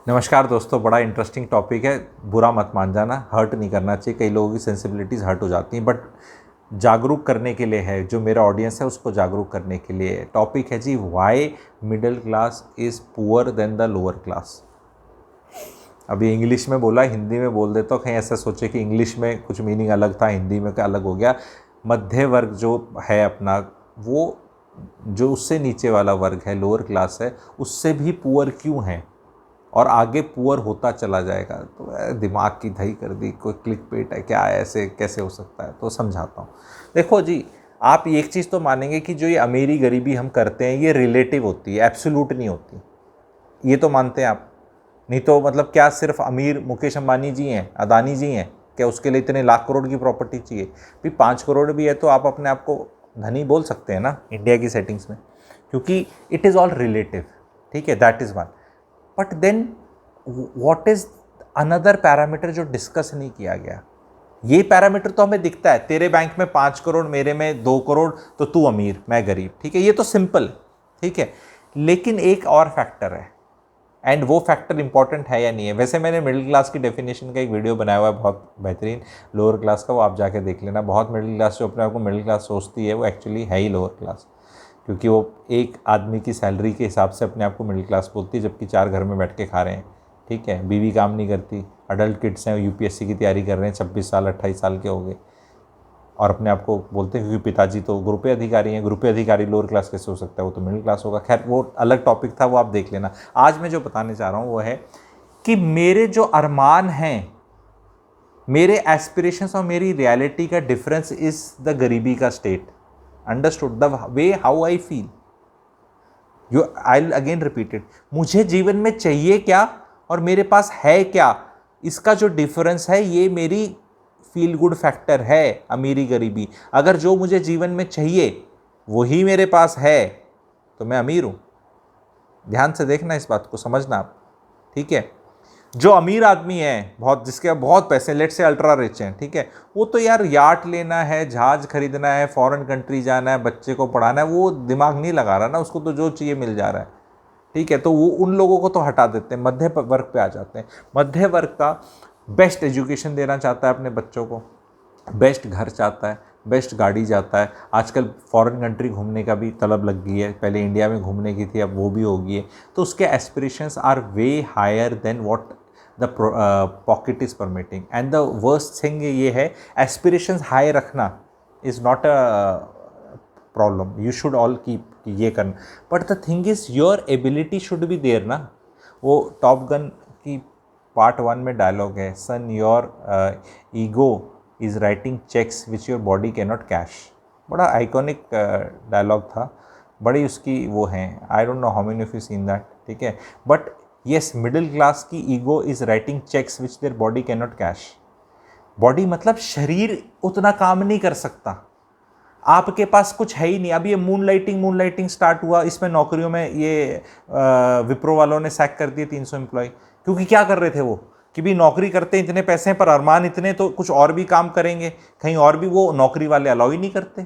नमस्कार दोस्तों, बड़ा इंटरेस्टिंग टॉपिक है। बुरा मत मान जाना, हर्ट नहीं करना चाहिए। कई लोगों की सेंसिबिलिटीज़ हर्ट हो जाती हैं, बट जागरूक करने के लिए है। जो मेरा ऑडियंस है उसको जागरूक करने के लिए टॉपिक है जी, why middle class is poor then the lower class. अभी इंग्लिश में बोला, हिंदी में बोल देता हूँ, कहीं ऐसा सोचे कि इंग्लिश में कुछ मीनिंग अलग था, हिंदी में अलग हो गया। मध्य वर्ग जो है अपना, वो जो उससे नीचे वाला वर्ग है, लोअर क्लास है, उससे भी पुअर क्यों है और आगे पुअर होता चला जाएगा। तो दिमाग की दही कर दी, कोई क्लिक पेट है क्या, ऐसे कैसे हो सकता है? तो समझाता हूँ। देखो जी, आप एक चीज़ तो मानेंगे कि जो ये अमीरी गरीबी हम करते हैं ये रिलेटिव होती है, एब्सोल्यूट नहीं होती। ये तो मानते हैं आप? नहीं तो मतलब क्या सिर्फ अमीर मुकेश अंबानी जी हैं, अदानी जी हैं क्या? उसके लिए इतने लाख करोड़ की प्रॉपर्टी चाहिए? भी 5 करोड़ भी है तो आप अपने आप को धनी बोल सकते हैं ना इंडिया की सेटिंग्स में, क्योंकि इट इज़ ऑल रिलेटिव। ठीक है, that is one. But then what is another parameter जो डिस्कस नहीं किया गया? ये पैरामीटर तो हमें दिखता है, तेरे बैंक में 5 करोड़, मेरे में 2 करोड़, तो तू अमीर मैं गरीब। ठीक है, ये तो सिंपल। ठीक है, लेकिन एक और फैक्टर है, एंड वो फैक्टर इंपॉर्टेंट है या नहीं है। वैसे मैंने मिडिल क्लास की डेफिनेशन का एक वीडियो बनाया हुआ है, बहुत बेहतरीन, लोअर क्लास का, वो आप जाके देख लेना। बहुत मिडिल क्लास जो अपने आप को मिडिल क्लास सोचती है वो एक्चुअली है ही लोअर क्लास, क्योंकि वो एक आदमी की सैलरी के हिसाब से अपने आप को मिडिल क्लास बोलती है, जबकि 4 घर में बैठ के खा रहे हैं। ठीक है, बीवी काम नहीं करती, अडल्ट किड्स हैं, यूपीएससी की तैयारी कर रहे हैं, 26 साल 28 साल के हो गए, और अपने आप को बोलते हैं क्योंकि पिताजी तो ग्रुप ए अधिकारी हैं। ग्रुप ए अधिकारी लोअर क्लास कैसे हो सकता है? वो तो मिडिल क्लास होगा। खैर, वो अलग टॉपिक था, वो आप देख लेना। आज मैं जो बताने चाह रहा हूँ वो है कि मेरे जो अरमान हैं, मेरे एस्पिरेशंस और मेरी रियलिटी का डिफरेंस इज द गरीबी का state. Understood the way how I feel? I again repeated, मुझे जीवन में चाहिए क्या और मेरे पास है क्या, इसका जो डिफरेंस है ये मेरी फील गुड फैक्टर है। अमीरी गरीबी, अगर जो मुझे जीवन में चाहिए वही मेरे पास है तो मैं अमीर हूँ। ध्यान से देखना, इस बात को समझना आप। ठीक है, जो अमीर आदमी है बहुत, जिसके बहुत पैसे, लेट से अल्ट्रा रिच हैं, ठीक है, वो तो यार यार्ट लेना है, जहाज खरीदना है, फॉरेन कंट्री जाना है, बच्चे को पढ़ाना है, वो दिमाग नहीं लगा रहा ना, उसको तो जो चाहिए मिल जा रहा है। ठीक है, तो वो उन लोगों को तो हटा देते हैं, मध्य वर्ग पे आ जाते हैं। मध्य वर्ग का बेस्ट एजुकेशन देना चाहता है अपने बच्चों को, बेस्ट घर चाहता है, बेस्ट गाड़ी चाहता है। आजकल फॉरेन कंट्री घूमने का भी तलब लग गई है, पहले इंडिया में घूमने की थी, अब वो भी हो गई है। तो उसके aspirations are way higher than what the pocket is permitting. And the worst thing ये है, एस्पिरेशंस हाई रखना is not a problem, you should all keep ये करना, but the thing is your ability should be there ना। वो top gun की part 1 में dialogue है, son your ego is writing cheques which your body can not cash. बड़ा iconic dialogue था, बड़ी उसकी वो हैं, I don't know how many of you seen that. ठीक है, बट येस, मिडिल क्लास की ego is writing cheques which their body can not cash. Body मतलब शरीर उतना काम नहीं कर सकता, आपके पास कुछ है ही नहीं। अब ये मून लाइटिंग स्टार्ट हुआ, इसमें नौकरियों में ये विप्रो वालों ने सैक कर दिए 300 एम्प्लॉय, क्योंकि क्या कर रहे थे वो कि भी नौकरी करते इतने पैसे हैं पर अरमान इतने, तो कुछ और भी काम करेंगे कहीं और भी, वो नौकरी वाले अलाउ ही नहीं करते।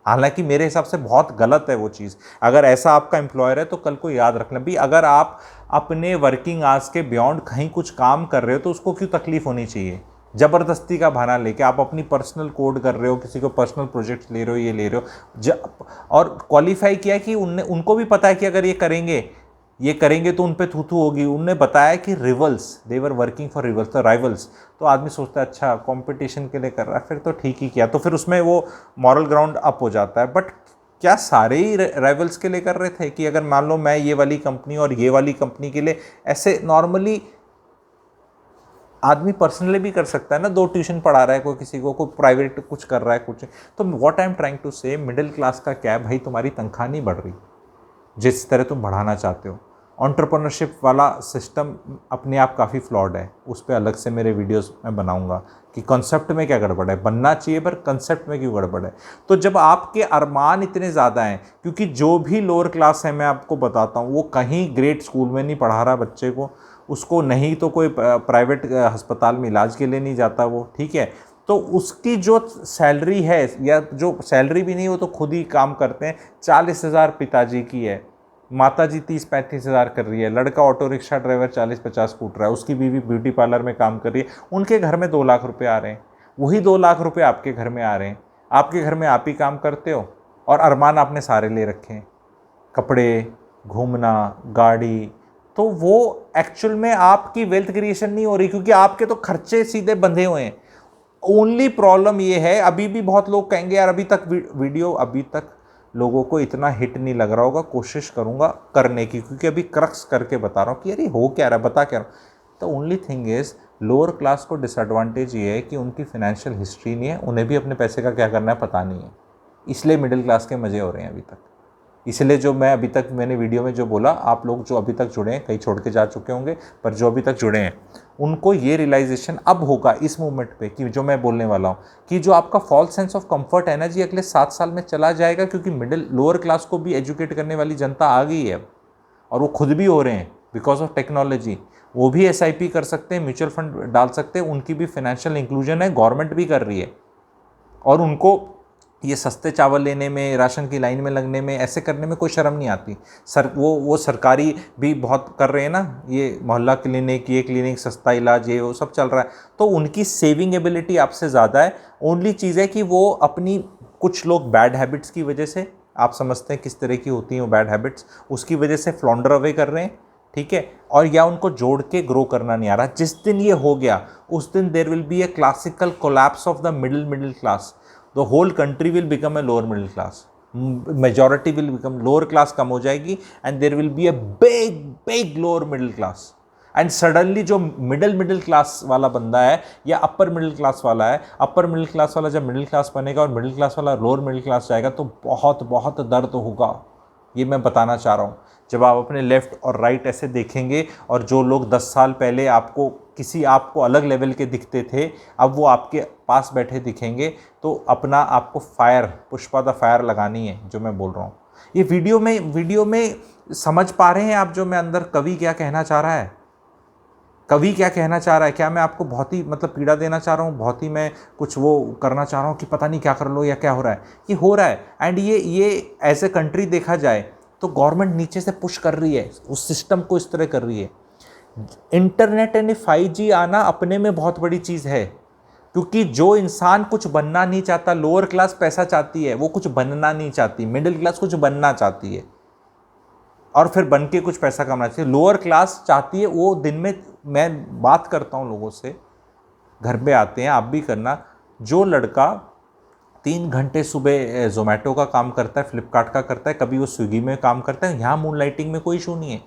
हालांकि मेरे हिसाब से बहुत गलत है वो चीज़। अगर ऐसा आपका एम्प्लॉयर है तो कल को याद रखना भी, अगर आप अपने वर्किंग आवर्स के बियॉन्ड कहीं कुछ काम कर रहे हो तो उसको क्यों तकलीफ होनी चाहिए? ज़बरदस्ती का बहाना लेके आप अपनी पर्सनल कोड कर रहे हो, किसी को पर्सनल प्रोजेक्ट्स ले रहे हो, ये ले रहे हो, और क्वालिफाई किया कि उनको भी पता है कि अगर ये करेंगे तो उन पे थू होगी। उनने बताया कि rivals, they were working for rivals, तो राइवल्स। तो आदमी सोचता है अच्छा कंपटीशन के लिए कर रहा है, फिर तो ठीक ही किया, तो फिर उसमें वो मॉरल ग्राउंड अप हो जाता है। बट क्या सारे ही राइवल्स के लिए कर रहे थे? कि अगर मान लो मैं ये वाली कंपनी और ये वाली कंपनी के लिए, ऐसे नॉर्मली आदमी पर्सनली भी कर सकता है ना, 2 ट्यूशन पढ़ा रहा है कोई किसी को, कोई प्राइवेट कुछ कर रहा है कुछ। तो what I am trying to say, middle class का क्या है भाई, तुम्हारी तनख्वाह नहीं बढ़ रही जिस तरह तुम बढ़ाना चाहते हो। एंटरप्रेन्योरशिप वाला सिस्टम अपने आप काफ़ी फ्लॉड है, उस पर अलग से मेरे वीडियोस मैं बनाऊंगा कि कॉन्सेप्ट में क्या गड़बड़ है, बनना चाहिए पर कॉन्सेप्ट में क्यों गड़बड़ है। तो जब आपके अरमान इतने ज़्यादा हैं, क्योंकि जो भी लोअर क्लास है मैं आपको बताता हूँ, वो कहीं ग्रेट स्कूल में नहीं पढ़ा रहा बच्चे को, उसको नहीं तो कोई प्राइवेट अस्पताल में इलाज के लिए नहीं जाता वो। ठीक है, तो उसकी जो सैलरी है, या जो सैलरी भी नहीं, वो तो खुद ही काम करते हैं, 40,000 पिताजी की है, माता जी 30-35 हज़ार कर रही है, लड़का ऑटो रिक्शा ड्राइवर 40-50 कूट रहा है, उसकी बीवी ब्यूटी पार्लर में काम कर रही है, उनके घर में 2 लाख रुपए आ रहे हैं। वही 2 लाख रुपए आपके घर में आ रहे हैं। आपके घर में आप ही काम करते हो और अरमान आपने सारे ले रखे हैं, कपड़े, घूमना, गाड़ी। तो वो एक्चुअल में आपकी वेल्थ क्रिएशन नहीं हो रही, क्योंकि आपके तो खर्चे सीधे बंधे हुए हैं। ओनली प्रॉब्लम ये है, अभी भी बहुत लोग कहेंगे यार अभी तक वीडियो अभी तक लोगों को इतना हिट नहीं लग रहा होगा, कोशिश करूंगा करने की, क्योंकि अभी क्रक्स करके बता रहा हूँ कि अरे हो क्या रहा है, बता क्या रहा हूँ। तो only thing is lower class को डिसएडवांटेज ये है कि उनकी फाइनेंशियल हिस्ट्री नहीं है, उन्हें भी अपने पैसे का क्या करना है पता नहीं है, इसलिए मिडिल क्लास के मज़े हो रहे हैं अभी तक। इसलिए जो मैं अभी तक मैंने वीडियो में जो बोला, आप लोग जो अभी तक जुड़े हैं, कई छोड़ के जा चुके होंगे, पर जो अभी तक जुड़े हैं उनको ये रियलाइजेशन अब होगा इस मूवमेंट पे कि जो मैं बोलने वाला हूँ, कि जो आपका फॉल्स सेंस ऑफ कंफर्ट है ना जी, अगले 7 साल में चला जाएगा, क्योंकि लोअर क्लास को भी एजुकेट करने वाली जनता आ गई है अब, और वो खुद भी हो रहे हैं बिकॉज ऑफ टेक्नोलॉजी। वो भी SIP कर सकते हैं, म्यूचुअल फंड डाल सकते हैं, उनकी भी फाइनेंशियल इंक्लूजन है, गवर्नमेंट भी कर रही है। और उनको ये सस्ते चावल लेने में, राशन की लाइन में लगने में, ऐसे करने में कोई शर्म नहीं आती। वो सरकारी भी बहुत कर रहे हैं ना, ये मोहल्ला क्लिनिक, ये क्लिनिक, सस्ता इलाज, ये वो सब चल रहा है, तो उनकी सेविंग एबिलिटी आपसे ज़्यादा है। ओनली चीज़ है कि वो अपनी, कुछ लोग बैड हैबिट्स की वजह से, आप समझते हैं किस तरह की होती हैं वो बैड हैबिट्स, उसकी वजह से फ्लॉन्डर अवे कर रहे हैं, ठीक है, और या उनको जोड़ के ग्रो करना नहीं आ रहा। जिस दिन ये हो गया उस दिन there will be a classical collapse of the middle class. The whole country will become a lower middle class. Majority will become lower class, कम हो जाएगी, and there will be a big lower middle class. And suddenly जो middle class वाला बंदा है या upper middle class वाला है, upper middle class वाला जब मिडिल क्लास बनेगा और मिडिल क्लास वाला लोअर मिडिल क्लास जाएगा, तो बहुत दर्द होगा। ये मैं बताना चाह रहा हूँ। जब आप अपने लेफ़्ट और राइट ऐसे देखेंगे, और जो लोग 10 साल पहले आपको अलग लेवल के दिखते थे, अब वो आपके पास बैठे दिखेंगे, तो अपना आपको पुष्पा द फायर लगानी है, जो मैं बोल रहा हूँ। ये वीडियो में समझ पा रहे हैं आप जो मैं अंदर कवि क्या कहना चाह रहा है? कवि क्या कहना चाह रहा है? क्या मैं आपको बहुत ही पीड़ा देना चाह रहा हूँ, बहुत ही मैं कुछ वो करना चाह रहा हूँ कि पता नहीं क्या कर लो या क्या हो रहा है? ये हो रहा है। एंड ये एज ए कंट्री देखा जाए तो गवर्नमेंट नीचे से पुश कर रही है, उस सिस्टम को इस तरह कर रही है। इंटरनेट यानी 5G आना अपने में बहुत बड़ी चीज़ है, क्योंकि जो इंसान कुछ बनना नहीं चाहता, लोअर क्लास पैसा चाहती है, वो कुछ बनना नहीं चाहती, मिडिल क्लास कुछ बनना चाहती है और फिर बन के कुछ पैसा कमाना चाहिए। लोअर क्लास चाहती है, वो दिन में, मैं बात करता हूँ लोगों से, घर पे आते हैं, आप भी करना, जो लड़का 3 घंटे सुबह जोमेटो का काम करता है, फ्लिपकार्ट का करता है, कभी वो स्विगी में काम करता है, यहाँ मून लाइटिंग में कोई इशू नहीं है।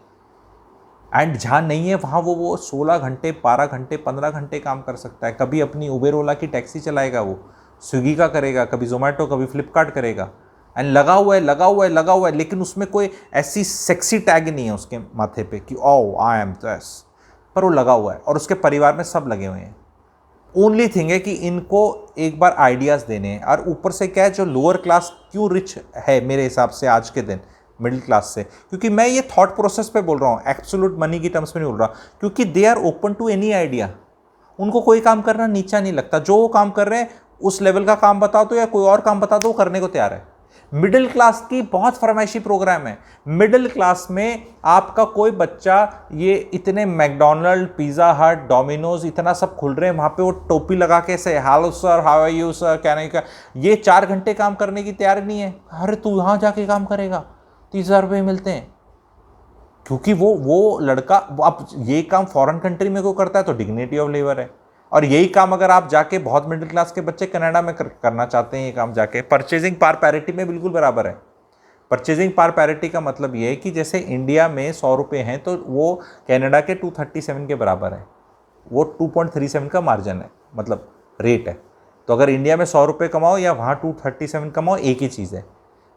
एंड जहाँ नहीं है वहाँ वो 16 घंटे, 12 घंटे, 15 घंटे काम कर सकता है। कभी अपनी उबेर ओला की टैक्सी चलाएगा, वो स्विगी का करेगा, कभी जोमेटो, कभी फ्लिपकार्ट करेगा, एंड लगा हुआ है, लेकिन उसमें कोई ऐसी सेक्सी टैग नहीं है उसके माथे पे कि ओ आई एम दिस, पर वो लगा हुआ है और उसके परिवार में सब लगे हुए हैं। ओनली थिंग है कि इनको एक बार आइडियाज़ देने हैं। और ऊपर से क्या है, जो लोअर क्लास क्यों रिच है मेरे हिसाब से आज के दिन मिडिल क्लास से, क्योंकि मैं ये थॉट प्रोसेस पे बोल रहा हूँ, एब्सोल्यूट मनी की टर्म्स में नहीं बोल रहा, क्योंकि they are open to any idea. उनको कोई काम करना नीचा नहीं लगता, जो वो काम कर रहे हैं उस लेवल का काम बता दो या कोई और काम बता दो, वो करने को तैयार है। मिडिल क्लास की बहुत फरमाइशी प्रोग्राम है। मिडिल क्लास में आपका कोई बच्चा, ये इतने मैकडोनल्ड, पिज़्ज़ा हट, डोमिनोज, इतना सब खुल रहे हैं, वहाँ पे वो टोपी लगा के से hello sir, how are you sir, क्या नहीं का, ये 4 घंटे काम करने की तैयार नहीं है। अरे तू यहाँ जाके काम करेगा, 30,000 रुपये मिलते हैं, क्योंकि वो लड़का, अब ये काम फॉरेन कंट्री में कोई करता है तो डिग्निटी ऑफ लेबर है। और यही काम अगर आप जाके, बहुत मिडिल क्लास के बच्चे कनाडा में करना चाहते हैं, ये काम जाके परचेजिंग पावर पैरिटी में बिल्कुल बराबर है। परचेजिंग पावर पैरिटी का मतलब ये है कि जैसे इंडिया में 100 रुपये हैं तो वो कनाडा के 237 के बराबर है। वो 2.37 का मार्जिन है, मतलब रेट है। तो अगर इंडिया में 100 रुपये कमाओ या वहाँ 237 कमाओ, एक ही चीज़ है।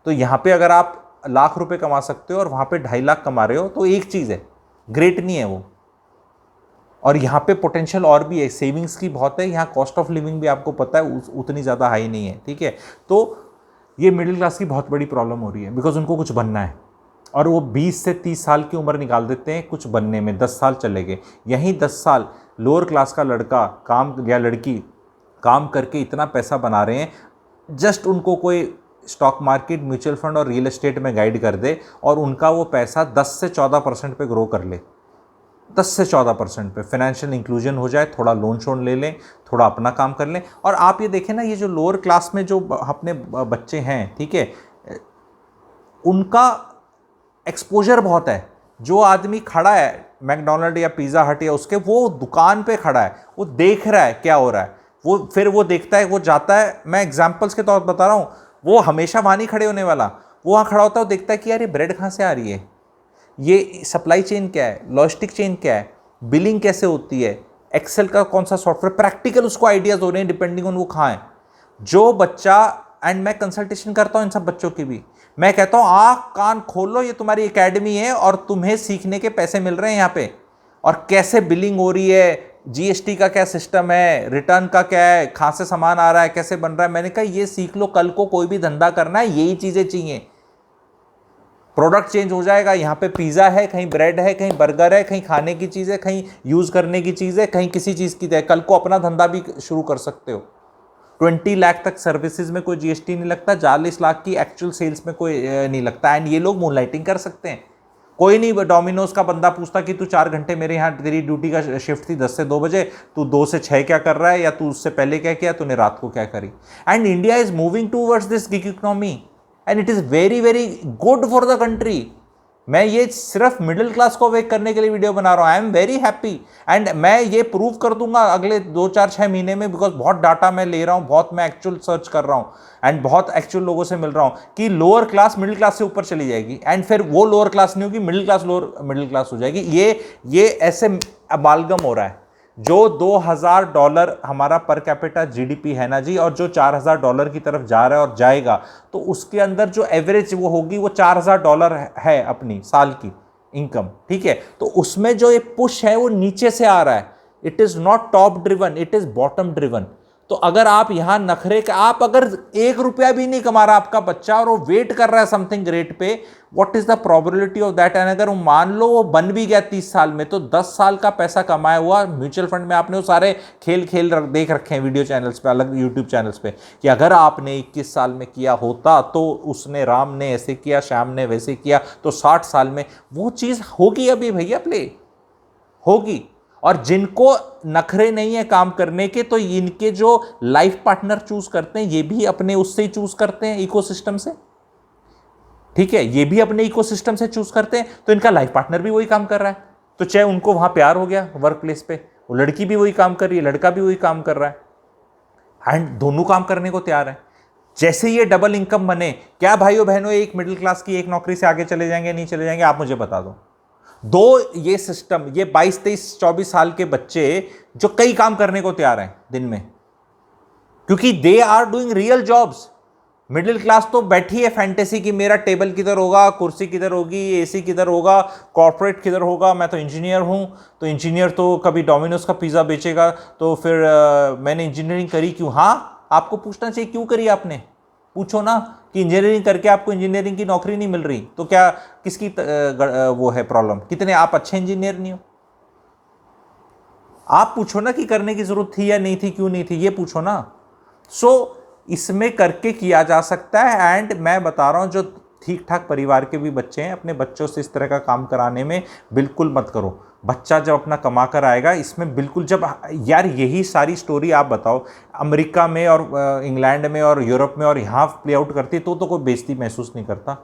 तो यहाँ पर अगर आप लाख रुपए कमा सकते हो और वहाँ पे 2.5 लाख कमा रहे हो, तो एक चीज़ है, ग्रेट नहीं है वो। और यहाँ पे पोटेंशियल और भी है, सेविंग्स की बहुत है, यहाँ कॉस्ट ऑफ लिविंग भी आपको पता है उतनी ज़्यादा हाई नहीं है, ठीक है। तो ये मिडिल क्लास की बहुत बड़ी प्रॉब्लम हो रही है, बिकॉज उनको कुछ बनना है और वो 20 से 30 साल की उम्र निकाल देते हैं कुछ बनने में, 10 साल चले गए। यहीं 10 साल लोअर क्लास का लड़का काम या लड़की काम करके इतना पैसा बना रहे हैं, जस्ट उनको कोई स्टॉक मार्केट, म्यूचुअल फंड और रियल एस्टेट में गाइड कर दे और उनका वो पैसा 10 से 14% पे ग्रो कर ले, 10 से 14% पे फाइनेंशियल इंक्लूजन हो जाए, थोड़ा लोन शोन ले लें, थोड़ा अपना काम कर लें। और आप ये देखें ना, ये जो लोअर क्लास में जो अपने बच्चे हैं, ठीक है, उनका एक्सपोजर बहुत है। जो आदमी खड़ा है मैकडोनल्ड या पिज़्ज़ा हट या उसके, वो दुकान पे खड़ा है, वो देख रहा है क्या हो रहा है, वो फिर वो देखता है, वो जाता है। मैं एग्जाम्पल्स के तौर पर बता रहा हूँ, वो हमेशा वहाँ नहीं खड़े होने वाला, वो वहाँ खड़ा होता है, वो देखता है कि यार ये ब्रेड कहाँ से आ रही है, ये सप्लाई चेन क्या है, लॉजिस्टिक चेन क्या है, बिलिंग कैसे होती है, एक्सेल का कौन सा सॉफ्टवेयर, प्रैक्टिकल उसको आइडियाज़ हो रहे हैं डिपेंडिंग ऑन वो कहाँ है। जो बच्चा, एंड मैं कंसल्टेशन करता हूँ इन सब बच्चों की भी, मैं कहता हूँ आँख कान खोलो, ये तुम्हारी एकेडमी है और तुम्हें सीखने के पैसे मिल रहे हैं यहाँ पे, और कैसे बिलिंग हो रही है, जीएसटी का क्या सिस्टम है, रिटर्न का क्या है, कहाँ से सामान आ रहा है, कैसे बन रहा है। मैंने कहा ये सीख लो, कल को कोई भी धंधा करना है यही चीज़ें चाहिए। प्रोडक्ट चेंज हो जाएगा, यहाँ पे पिज़्ज़ा है, कहीं ब्रेड है, कहीं बर्गर है, कहीं खाने की चीज़ है, कहीं यूज़ करने की चीज़ है, कहीं किसी चीज़ की है। कल को अपना धंधा भी शुरू कर सकते हो। 20 लाख तक सर्विसेज में कोई जीएसटी नहीं लगता, 40 लाख की एक्चुअल सेल्स में कोई नहीं लगता, एंड ये लोग मूनलाइटिंग कर सकते हैं। कोई नहीं डोमिनोज का बंदा पूछता कि तू 4 घंटे मेरे यहाँ, तेरी ड्यूटी का शिफ्ट थी 10 से 2 बजे, तू 2 से 6 क्या कर रहा है, या तू उससे पहले क्या किया, तूने रात को क्या करी। And India is moving towards this gig economy and it is very very good for the country. मैं ये सिर्फ मिडिल क्लास को वेक करने के लिए वीडियो बना रहा हूँ। I am very happy, and मैं ये प्रूव कर दूंगा अगले 2-4-6 महीने में, बिकॉज बहुत डाटा मैं ले रहा हूँ, बहुत मैं एक्चुअल सर्च कर रहा हूँ, एंड बहुत एक्चुअल लोगों से मिल रहा हूँ कि लोअर क्लास मिडिल क्लास से ऊपर चली जाएगी, एंड फिर वो लोअर क्लास नहीं होगी, middle class lower middle class हो जाएगी। ये ऐसे अमालगम हो रहा है। जो $2000 हमारा पर कैपिटा जीडीपी है ना जी, और जो $4000 की तरफ जा रहा है और जाएगा, तो उसके अंदर जो एवरेज वो होगी वो $4000 है अपनी साल की इनकम, ठीक है। तो उसमें जो ये पुश है वो नीचे से आ रहा है, it is not top driven, it is bottom driven. तो अगर आप यहां नखरे का, आप अगर ₹1 भी नहीं कमा रहा आपका बच्चा और वो वेट कर रहा है समथिंग ग्रेट पे, what is the probability of that. And अगर वो मान लो वो बन भी गया 30 साल में, तो 10 साल का पैसा कमाया हुआ म्यूचुअल फंड में आपने वो सारे खेल देख रखे हैं वीडियो चैनल्स पे, अलग यूट्यूब चैनल्स पे, कि अगर आपने 21 साल में किया होता तो उसने, राम ने ऐसे किया, श्याम ने वैसे किया, तो 60 साल में वो चीज़ होगी। अभी भैया प्ले होगी। और जिनको नखरे नहीं है काम करने के, तो इनके जो लाइफ पार्टनर चूज करते हैं, ये भी अपने उससे ही चूज करते हैं, इकोसिस्टम से, ठीक है, ये भी अपने इकोसिस्टम से चूज करते हैं, तो इनका लाइफ पार्टनर भी वही काम कर रहा है। तो चाहे उनको वहां प्यार हो गया वर्क प्लेस पे, वो लड़की भी वही काम कर रही है, लड़का भी वही काम कर रहा है, एंड दोनों काम करने को तैयार है। जैसे ये डबल इनकम बने, क्या भाइयों बहनों एक मिडिल क्लास की एक नौकरी से आगे चले जाएंगे, नहीं चले जाएंगे, आप मुझे बता दो। ये सिस्टम, ये 22, 23, 24 साल के बच्चे जो कई काम करने को तैयार हैं दिन में, क्योंकि they are doing real jobs. Middle class तो बैठी है फैंटेसी की, मेरा टेबल किधर होगा, कुर्सी किधर होगी, एसी किधर होगा, कॉर्पोरेट किधर होगा, मैं तो इंजीनियर हूं, तो इंजीनियर तो कभी डोमिनोज का पिज़्ज़ा बेचेगा, तो फिर मैंने इंजीनियरिंग करी क्यों। हाँ, आपको पूछना चाहिए क्यों करी आपने, पूछो ना कि इंजीनियरिंग करके आपको इंजीनियरिंग की नौकरी नहीं मिल रही, तो क्या किसकी वो है प्रॉब्लम, कितने आप अच्छे इंजीनियर नहीं हो। आप पूछो ना कि करने की जरूरत थी या नहीं थी, क्यों नहीं थी, ये पूछो ना। सो इसमें करके किया जा सकता है। एंड मैं बता रहा हूं, जो ठीक ठाक परिवार के भी बच्चे हैं, अपने बच्चों से इस तरह का काम कराने में बिल्कुल मत करो। बच्चा जब अपना कमा कर आएगा, इसमें बिल्कुल, जब यार यही सारी स्टोरी आप बताओ अमेरिका में और इंग्लैंड में और यूरोप में और यहाँ प्ले आउट करती, तो कोई बेइज्जती महसूस नहीं करता।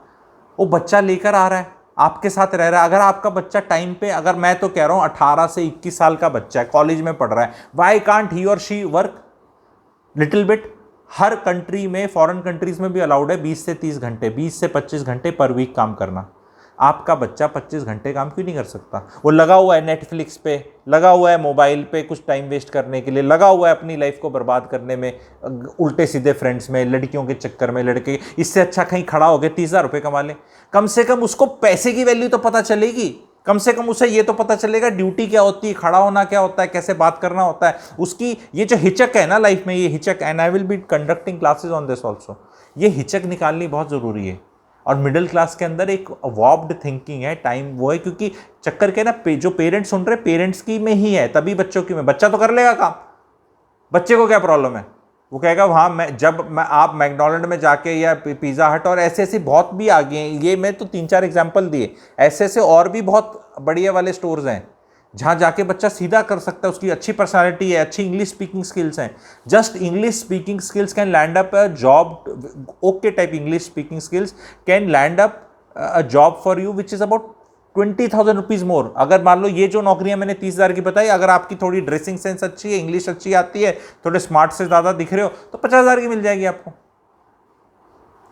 वो बच्चा लेकर आ रहा है, आपके साथ रह रहा है। अगर आपका बच्चा टाइम पे, अगर मैं तो कह रहा हूँ 18 से 21 साल का बच्चा है, कॉलेज में पढ़ रहा है, वाई कांट ही और she work little bit. Her country में, फॉरेन कंट्रीज में भी अलाउड है 20 से 30 घंटे, 20 से 25 घंटे पर वीक काम करना। आपका बच्चा 25 घंटे काम क्यों नहीं कर सकता। वो लगा हुआ है नेटफ्लिक्स पे, लगा हुआ है मोबाइल पे कुछ टाइम वेस्ट करने के लिए, लगा हुआ है अपनी लाइफ को बर्बाद करने में, उल्टे सीधे फ्रेंड्स में, लड़कियों के चक्कर में। लड़के, इससे अच्छा कहीं खड़ा हो गए 30,000 रुपये कमा ले। कम से कम उसको पैसे की वैल्यू तो पता चलेगी, कम से कम उसे ये तो पता चलेगा ड्यूटी क्या होती है, खड़ा होना क्या होता है, कैसे बात करना होता है। उसकी ये जो हिचक है ना लाइफ में, ये हिचक, and I will be conducting classes on this also, ये हिचक निकालनी बहुत ज़रूरी है। और मिडिल क्लास के अंदर एक वॉब्ड थिंकिंग है, टाइम वो है, क्योंकि चक्कर के ना जो पेरेंट्स सुन रहे, पेरेंट्स की में ही है, तभी बच्चों की में। बच्चा तो कर लेगा काम, बच्चे को क्या प्रॉब्लम है, वो कहेगा वहाँ मैं आप मैकडोनल्ड में जाके या पिज़्ज़ा हट और ऐसे ऐसे बहुत भी आ गए हैं, ये मैं तो 3-4 एग्जांपल दिए, ऐसे ऐसे और भी बहुत बढ़िया वाले स्टोर्स हैं जहाँ जाके बच्चा सीधा कर सकता है, उसकी अच्छी पर्सनालिटी है, अच्छी इंग्लिश स्पीकिंग स्किल्स हैं, just English speaking skills can land up a job, okay type English speaking skills can land up a job for you which is about 20,000 rupees मोर। अगर मान लो ये जो नौकरियां मैंने 30,000 की बताई, अगर आपकी थोड़ी ड्रेसिंग सेंस अच्छी है, इंग्लिश अच्छी आती है, थोड़े स्मार्ट से ज़्यादा दिख रहे हो, तो 50,000 की मिल जाएगी आपको,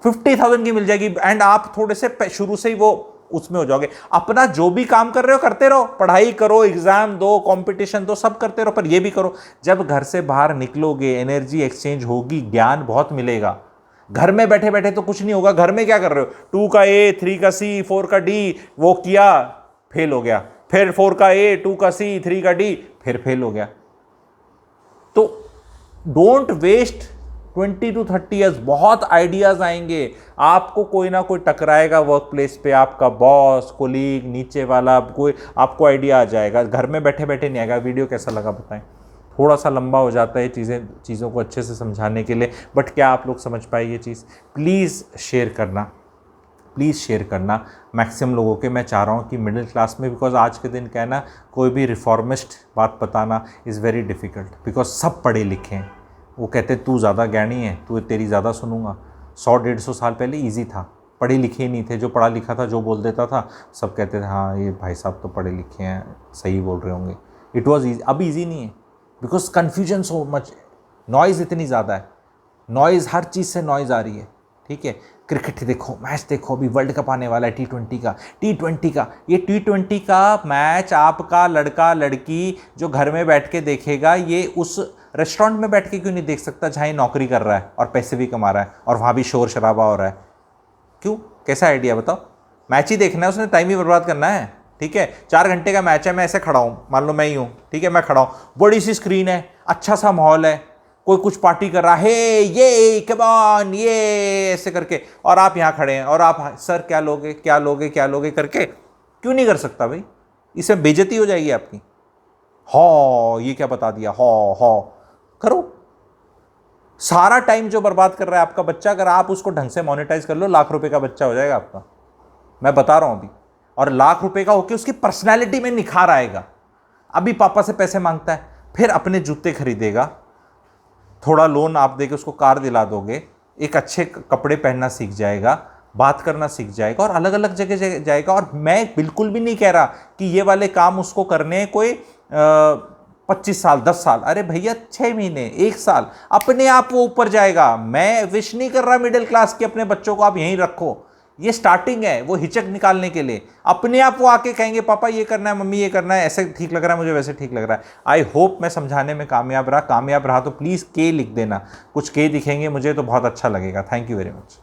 50,000 की मिल जाएगी, एंड आप थोड़े से शुरू से ही वो उसमें हो जाओगे। अपना जो भी काम कर रहे हो करते रहो, पढ़ाई करो, एग्जाम दो, कंपटीशन दो, सब करते रहो, पर ये भी करो जब घर से बाहर निकलोगे एनर्जी एक्सचेंज होगी, ज्ञान बहुत मिलेगा। घर में बैठे बैठे तो कुछ नहीं होगा। घर में क्या कर रहे हो, 2 का ए, 3 का सी, 4 का डी, वो किया फेल हो गया, फिर 4 का ए, 2 का सी, 3 का डी, फिर फेल हो गया। तो डोंट वेस्ट 20 to 30 ईयर्स। बहुत आइडियाज आएंगे आपको, कोई ना कोई टकराएगा वर्क प्लेस पे, आपका बॉस, कोलीग, नीचे वाला, कोई आपको आइडिया आ जाएगा। घर में बैठे बैठे नहीं आएगा। वीडियो कैसा लगा बताएं, थोड़ा सा लंबा हो जाता है चीज़ों को अच्छे से समझाने के लिए, बट क्या आप लोग समझ पाए ये चीज़? प्लीज़ शेयर करना, प्लीज़ शेयर करना मैक्सिमम लोगों के। मैं चाह रहा हूँ कि मिडिल क्लास में, बिकॉज आज के दिन कहना कोई भी रिफॉर्मिस्ट बात बताना इज़ वेरी डिफ़िकल्ट, बिकॉज सब पढ़े लिखे हैं। वो कहते तू ज़्यादा ज्ञानी है, तू तेरी ज़्यादा सुनूंगा। 100-150 साल पहले ईजी था, पढ़े लिखे ही नहीं थे। जो पढ़ा लिखा था जो बोल देता था, सब कहते थे हाँ ये भाई साहब तो पढ़े लिखे हैं, सही बोल रहे होंगे। It was easy. अब ईजी नहीं है, because confusion so much, noise इतनी ज़्यादा है, नॉइज़ हर चीज़ से नॉइज़ आ रही है। ठीक है, क्रिकेट देखो, मैच देखो, अभी वर्ल्ड कप आने वाला है T20 का, ये T20 का मैच आपका लड़का लड़की जो घर में बैठ के देखेगा, ये उस रेस्टोरेंट में बैठ के क्यों नहीं देख सकता जहाँ ये नौकरी कर रहा है और पैसे भी कमा रहा है और वहाँ भी शोर शराबा हो रहा है? क्यों? कैसा आइडिया बताओ? मैच ही देखना है उसने, टाइम ही बर्बाद करना है। ठीक है, 4 घंटे का मैच है, मैं ऐसे खड़ा हूँ, मान लो मैं ही हूँ, ठीक है, मैं खड़ा हूँ, बड़ी सी स्क्रीन है, अच्छा सा माहौल है, कोई कुछ पार्टी कर रहा है, ये कम ऑन, ये ऐसे करके, और आप यहाँ खड़े हैं और आप सर क्या लोगे क्या लोगे क्या लोगे करके, क्यों नहीं कर सकता भाई? इसमें बेइज्जती हो जाएगी आपकी। हाँ ये क्या बता दिया, हाँ करो। सारा टाइम जो बर्बाद कर रहा है आपका बच्चा, अगर आप उसको ढंग से मोनेटाइज कर लो, लाख रुपए का बच्चा हो जाएगा आपका, मैं बता रहा हूं अभी। और लाख रुपए का होकर उसकी पर्सनैलिटी में निखार आएगा। अभी पापा से पैसे मांगता है, फिर अपने जूते खरीदेगा, थोड़ा लोन आप देके उसको कार दिला दोगे, एक अच्छे कपड़े पहनना सीख जाएगा, बात करना सीख जाएगा और अलग अलग जगह जाएगा। और मैं बिल्कुल भी नहीं कह रहा कि ये वाले काम उसको करने हैं कोई 25 साल 10 साल, अरे भैया 6 महीने 1 साल, अपने आप वो ऊपर जाएगा। मैं विश नहीं कर रहा मिडिल क्लास के अपने बच्चों को आप यहीं रखो, ये स्टार्टिंग है, वो हिचक निकालने के लिए। अपने आप वो आके कहेंगे पापा ये करना है, मम्मी ये करना है, ऐसे ठीक लग रहा है मुझे, वैसे ठीक लग रहा है। आई होप मैं समझाने में कामयाब रहा तो प्लीज़ के लिख देना, कुछ के दिखेंगे मुझे तो बहुत अच्छा लगेगा। Thank you very much.